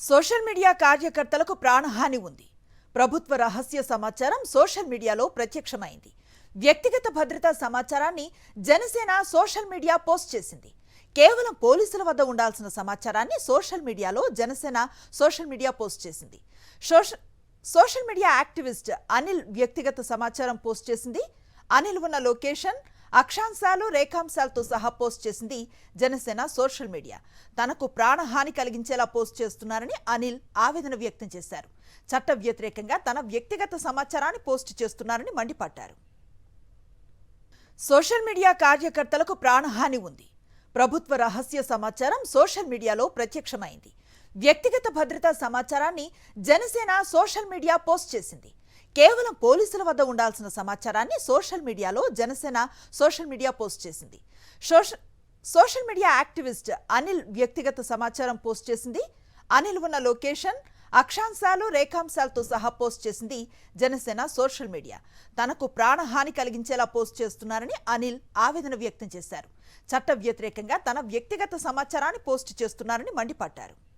Social media కార్యకర్తలకు ప్రాణహాని ఉంది. ప్రభుత్వ రహస్య సమాచారం సోషల్ మీడియాలో ప్రత్యక్షమైంది. వ్యక్తిగత భద్రతా సమాచారాన్ని జనసేన సోషల్ మీడియా పోస్ట్ చేసింది. కేవలం పోలీసుల వద్ద ఉండాల్సిన సమాచారాన్ని జనసేన సోషల్ మీడియా పోస్ట్ చేసింది. సోషల్ మీడియా యాక్టివిస్ట్ అనిల్ వ్యక్తిగత సమాచారం పోస్ట్ చేసింది. అనిల్ ఉన్న లొకేషన్, అక్షాంశాలు, రేఖాంశాలతో సహా పోస్ట్ చేసింది జనసేన సోషల్ మీడియా. తనకు ప్రాణహాని కలిగించేలా పోస్ట్ చేస్తున్నారని అనిల్ ఆవేదన వ్యక్తం చేశారు. చట్ట వ్యతిరేకంగా తన వ్యక్తిగత సమాచారాన్ని పోస్ట్ చేస్తున్నారని మండిపడ్డారు. సోషల్ మీడియా కార్యకర్తలకు ప్రాణహాని ఉంది. ప్రభుత్వ రహస్య సమాచారం సోషల్ మీడియాలో ప్రత్యక్షమైంది. వ్యక్తిగత భద్రతా సమాచారాన్ని జనసేన సోషల్ మీడియా పోస్ట్ చేసింది. కేవలం పోలీసుల వద్ద ఉండాల్సిన సమాచారాన్ని జనసేన సోషల్ మీడియా పోస్ట్ చేసింది. సోషల్ మీడియా యాక్టివిస్ట్ అనిల్ వ్యక్తిగత సమాచారం పోస్ట్ చేసింది. అనిల్ ఉన్న లొకేషన్, అక్షాంశాలు, రేఖాంశాలతో సహా పోస్ట్ చేసింది జనసేన సోషల్ మీడియా. తనకు ప్రాణహాని కలిగించేలా పోస్ట్ చేస్తున్నారని అనిల్ ఆవేదన వ్యక్తం చేశారు. చట్ట వ్యతిరేకంగా తన వ్యక్తిగత సమాచారాన్ని పోస్ట్ చేస్తున్నారని మండిపడ్డారు.